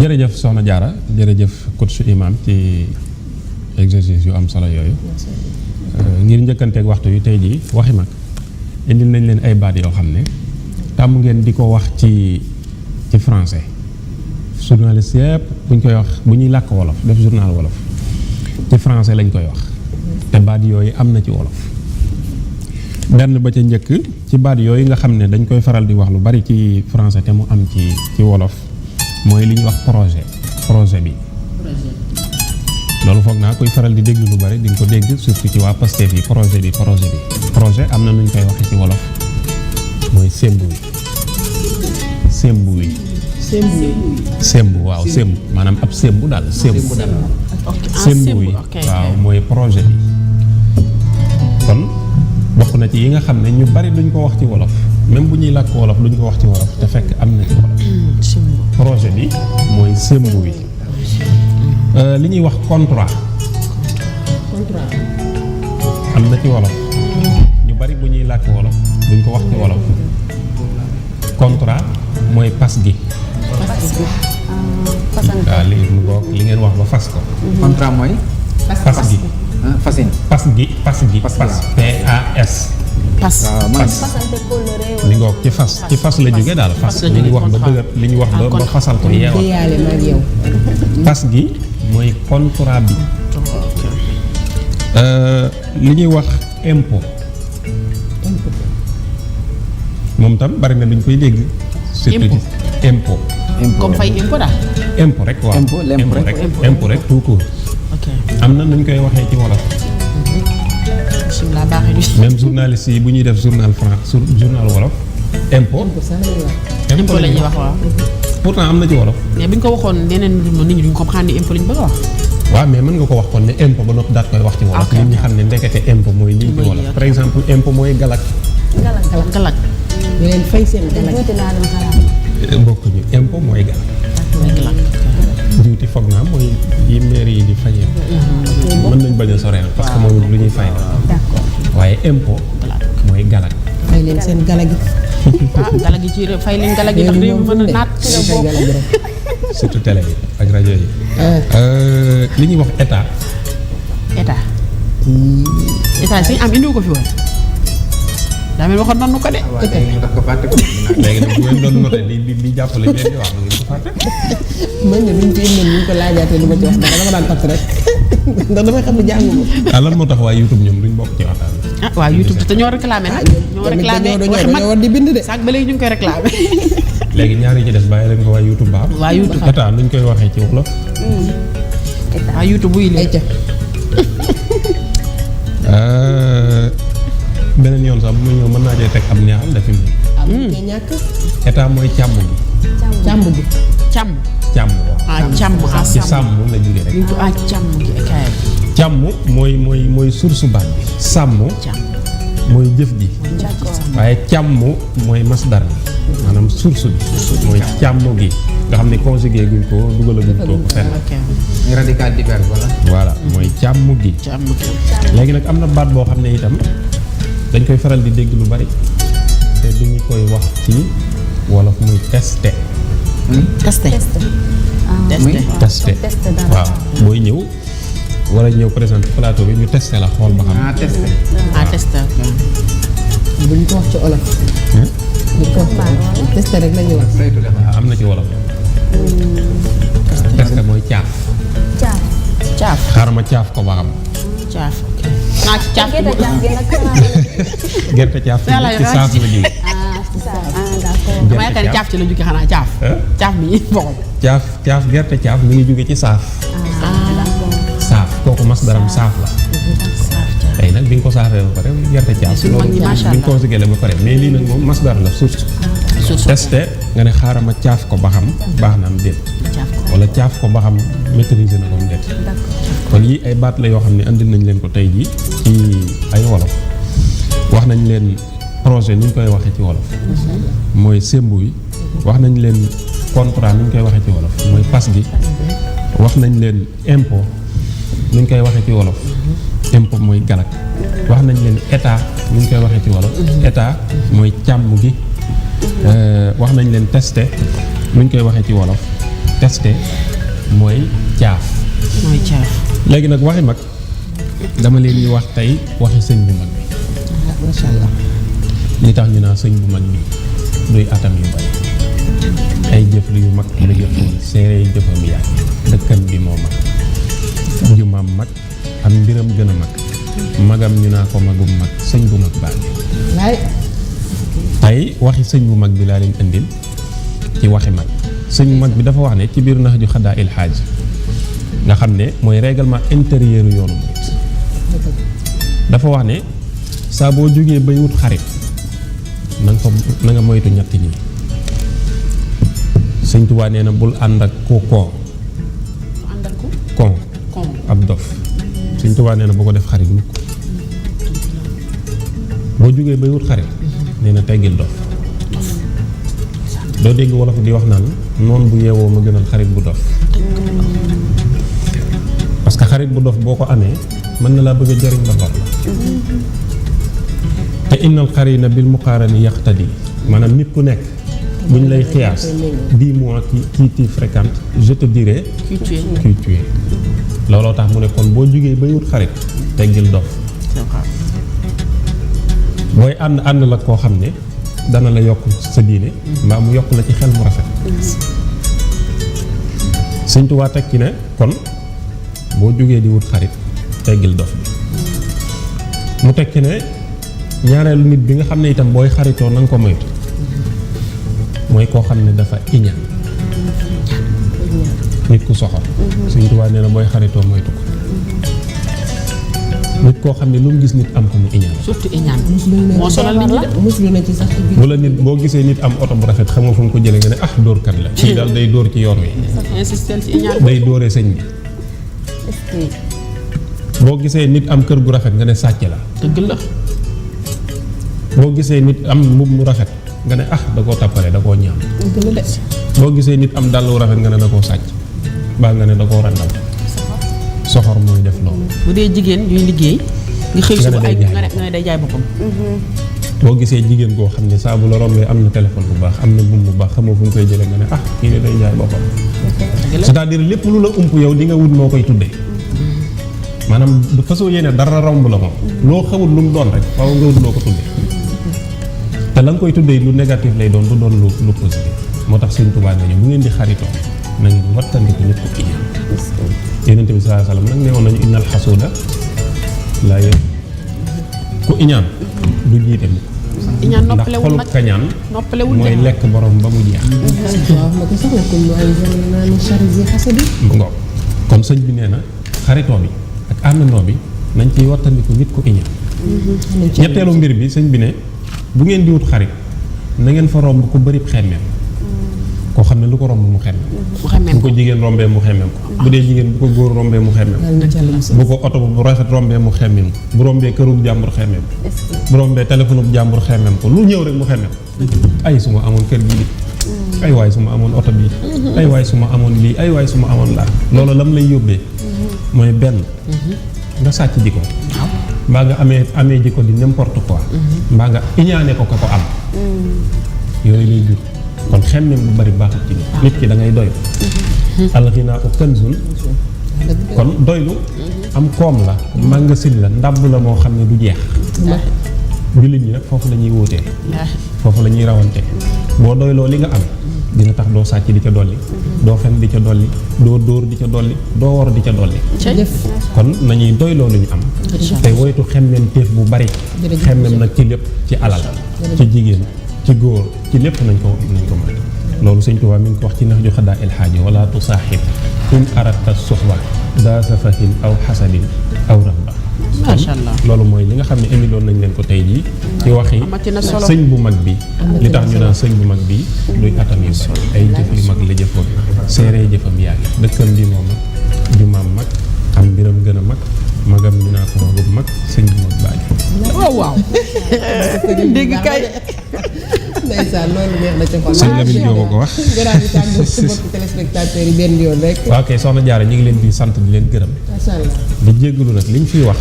jërëjëf Soxna Diarra jërëjëf coach imam ci exercice yu am solo yooyu ngir njëkkanteeg waxtu yu tey jii waxi mag indil nañ leen ay baat yoo xam ne tàmm ngeen di ko wax ci français journaliste yëpp buñ koy wax bu ñuy làkk wolof def journal wolof ci français lañ koy wax te baat yooyu am na ci wolof benn ba ca njëkk ci baat yooyu nga xam ne dañ koy faral di wax lu bari ci français te mu am ci wolof mooy li ñuy wax projet bi loolu foog naa koy faral di dégg lu bari di nga ko dégg surtout ci waa Pastef yi projet am na nuñ koy waxee ci wolof mooy sembu waaw sembu maanaam ab sembu daal sembu wi waaw mooy projet bi kon bokk na ci yi nga xam ne ñu bari duñ ko wax ci wolof même bu ñuy làkk wolof duñ ko wax ci wolof te fekk am na ci wolof projet bi mooy sembu wi li ñuy wax contrat am na ci wolof ñu bari bu ñuy làkk wolof duñ ko wax ci wolof contrat mooy pas gi waaw li ngeen wax ba fas ko contrat mooy pas gi fasin pas li ngoog ci fas la jóge daal fas li ñu wax ba dëgër li ñu wax ba fasal ko yeewal pas gi mooy contrat bi li ñuy wax impôt moom tam bari na luñ koy dégg surtout impôt comme fay impôt daal impôt rek waaw impôt rek tout court am na nuñ koy waxee ci wolof même journaliste yi bu ñuy def journal wolof impôt la ñuy wax waaw pourtant am na ci wolof mais bu ñu ko waxoon leneen nit ñi duñ comprendre ni impôt lañ bëgg a wax waaw mais mën nga ko wax kon ne impôt ba noppi daat koy wax ci wolof nit ñi xam ne ndekete impôt mooy lii ci wolof par exemple impôt mooy galak ñu leen fay seen galak bokk ñu impôt mooy galak juuti foog naa mooy yi mairie yi di fayee mën nañ bañ a soree nag parce que moom lu ñuy fay la waaye impôt mooy galak fay leen seen galak gi galak gi ci fay leen galak gi ndax réew mi mën a naat surtout télé yi ak rajo yi li ñuy wax état si am indiwu ko fi woon daa mel waxoon nanu ko de léegi nag bu ngeen doon noté li jàppale leen di wax ngeen ko fàtte man de luñ ci indi ñu ko laajaatee lu ma ci wax dara dama daan takk rek ndax damay xam ne jàngu ko lan moo tax waa YouTube ñoom duñ bokk ci waxtaan bi waa YouTube te ñoo réclamé nag dañoo war di bind de sax ba léegi ñu ngi koy réclamé léegi ñaar yi ci des bàyyi leen ko waa YouTube baax waa YouTube état nuñ koy waxee ci wolof waa YouTube buy leen beneen yoon sax bu ma ñëw mën naa cee teg am neexal dafi mu ñàkk état mooy càmm gi càmm gi càmm waaw ci sàmm la jóge rek càmm gi kay càmm mooy source baat bi sàmm mooy jëf ji waaye càmm mooy masdar bi maanaam source bi mooy càmm gi nga xam ne conjugué guñ ko dugalaguñ ko fenn radical du verbe voilà mooy càmm gi léegi nag am na baat boo xam ne itam dañ koy faral di dégg lu bari te duñu koy wax ci wolof muy testé waaw booy ñëw war a ñëw présenter plateau bi ñu testé la xool ba xam testé buñ ko wax ci olof ñu ko testé rek la ñuy wax waaw am na ci wolof testé mooy caaf xaaral ma caaf ko ba xam naa ci caaf gerte caaf ci saaf la jóge dama yaakaar ne caaf ci la jóge xanaa caaf mi boxam caaf gerte caaf mi ngi jóge ci saaf kooku mas daram saaf la tey nag bi nga ko saafee ba pare gerte caaf loolu bi nga ko conjugué ba pare mais lii nag moom mas dar la source testé nga ne xaaral ma caaf ko ba xam baax na am déet wala caaf ko ba xam maîtriser na ko am déet kon yii ay baat la yoo xam ne andil nañ leen ko tey jii ci ay wolof wax nañ leen projet ni ñu koy waxee ci wolof mooy sembu wi wax nañ leen contrat ni ñu koy waxee ci wolof mooy pas gi wax nañ leen impôt ni ñu koy waxee ci wolof impôt mooy galak wax nañ leen état ni ñu koy waxee ci wolof état mooy càmm gi wax nañ leen testé ni ñu koy waxee ci wolof testé mooy caaf. mooy caaf. léegi nag waxi mag dama leen di wax tey waxi sëñ bu mag bi. macha allah. li tax ñu naan sëñ bu mag bi duy atam yu bari ay jëf yu mag la jëfoon seere jëfam yàgg dëkkam bi moo mag jumaam mag am mbiram gën a mag magam ñu naa ko magum mag sëñ bu mag baa ngi laay. tey waxi sëñ bu mag bi laa leen indil ci waxi mag sëñ bu mag bi dafa wax ne ci biir nax ju xaddaa il xaaj nga xam ne mooy règlement intérieur yoonu murit dafa wax ne saa boo jógee bay wut xarit na nga moytu ñett ñi. sëñ Tuubaa nee na bul ànd ak ku kon ab dof sëñ Tuubaa nee na boo ko def xarit mukk boo jógee bay wut xarit nee na teggil dof doo dégg wolof di wax naan noon bu yeewoo ma gënal xarit bu dof parce que xarit bu dof boo ko amee mën na laa bëgg a jariñ ba lor la te innal qarina bil muqarani yaqtadi maanaam nit ku nekk buñ lay xiyaas 10 mois qui fréquente je te dirai qui tu es looloo tax mu ne kon boo jugee bay wut xarit teggil dof booy ànd la koo xam ne dana la yokk sa diine mbaa mu yokk la ci xel mu rafet Sëñ Tuubaa teg ci ne kon boo jugee di wut xarit teggil dof bi mu teg ci ne ñaareelu nit bi nga xam ne itam booy xaritoo na nga ko moytu mooy koo xam ne dafa iñaan nit ku soxor Sëñ Tuubaa nee na booy xaritoo moytu ko nit koo xam ne lu mu gis nit am ko mu iñaan surtout iñaan moo sonal nit ñi de. muslu na ci sax ci biir. bu la nit boo gisee nit am oto bu rafet xamoo fu mu ko jëlee nga ne ah dóorkat la kii daal day dóor ci yoon wi insister ci iñaan. day dóoree sëñ bi boo gisee nit am kër gu rafet nga ne sàcc la dëgg la. boo gisee nit am mbubb mu rafet nga ne ah da koo tappale da koo ñaam dëgg la de. boo gisee nit am dàll wu rafet nga ne da koo sàcc baa nga ne da koo randal soxor mooy def loolu bu dee jigéen ñuy liggéey. nga xëy suba ay nga nga ne day jaay boppam. boo gisee jigéen goo xam ne saa bu la rombee am na téléphone bu baax am na buum bu baax xamoo fu ñu koy jëlee nga ne ah kii de day jaay boppam c'est-à-dire lépp lu la ump yow di nga wut noo koy tuddee maanaam du fasoo yéene dara romb la moom loo xamul lu mu doon rek faaw nga wut loo ko tuddee te la nga koy tuddee lu négatif lay doon du doon lu positif moo tax Sëñ Tuubaa nañu bu ngeen di xaritoo na ngeen wattandiku nit ko iñaan Yonent bi sallallahu alayhi wa sallam nag ne woon nañu innal xasuuda laa yë ku iñaan du jiite mu iñaan ndax noppalewul xolub nag kañaan noppalewul mooy de. lekk borom ba mu jeex waaw na ko sax na ko lu ay jamono naa ni chargé xasadi. mu ngoog kon sëñ bi nee na xaritoo bi ak àndandoo bi nañ ciy wattandiku nit ku iñaan ñetteelu mbir bi sëñ bi ne bu ngeen di wut xarit na ngeen fa romb ku bëri xemmeem koo xam ne lu ko romb mu xemmeem mu xamee bu ko jigéen rombee mu xemmeem ko bu dee jigéen bu ko góor rombee mu xemmeem yàlla na ci yàlla musal. bu ko oto bu rafet rombee mu xemmeem ko bu rombee kërub jàmbur xemmeem ko bu rombee téléphone bu jàmbur xemmeem ko lu ñëw rek mu xemmeem ay su ma amoon kër gi li ay waay su ma amoon oto bi ay waay su ma amoon lii ay waay su ma amoon laa loolu lam lay yóbbee mooy benn nga sàcc jikko mbaa nga amee jikko di n'importe quoi mbaa nga iñaane ko ko am yooyu lay jur kon xemmem bu bari baaxut ci nit ki da ngay doy alxinaa u kanzun kon doylu am koom la magasin la ndàbb la moo xam ne du jeex jullit ñi nag foofu la ñuy wóotee foofu la ñuy rawante boo doyloo li nga am dina tax doo sàcc di ca dolli doo fen di ca dolli doo dóor di ca dolli doo wor di ca dolli kon nañuy doyloo lu ñu am te woytu xemmem téef bu bari xemmem nag ci lépp ci alal ci jigéen ci góor ci lépp nañ ko mën loolu Sëñ Tuubaa mi ngi ko wax ci nax ju xaddaa el xaaji wala tusaaxib in aratta suxba daa safahin aw xasadin aw ramba macha allah loolu mooy li nga xam ne indiloon nañ leen ko tey jii ci waxi amati na solo. sëñ bu mag bi li tax ñu naan sëñ bu mag bi luy atam yu bari ay jëf yu mag la jëfoon seeree jëfam yàgg dëkkam bi moom mag jumaam mag am mbiram gën a mag magam ñu naa ko magum mag sëñ bu mag baaji waaw waaw. dégg kay. ndeysaan loolu neex na ca xol. sëñ Lamine Diop ko wax nga daal di tàggu sa mbokki téléspectateurs yi benn yoon rek. waaw kay soxna Jaara ñu ngi leen di sant di leen gërëm macha allah. di jéggalu nag liñ fiy wax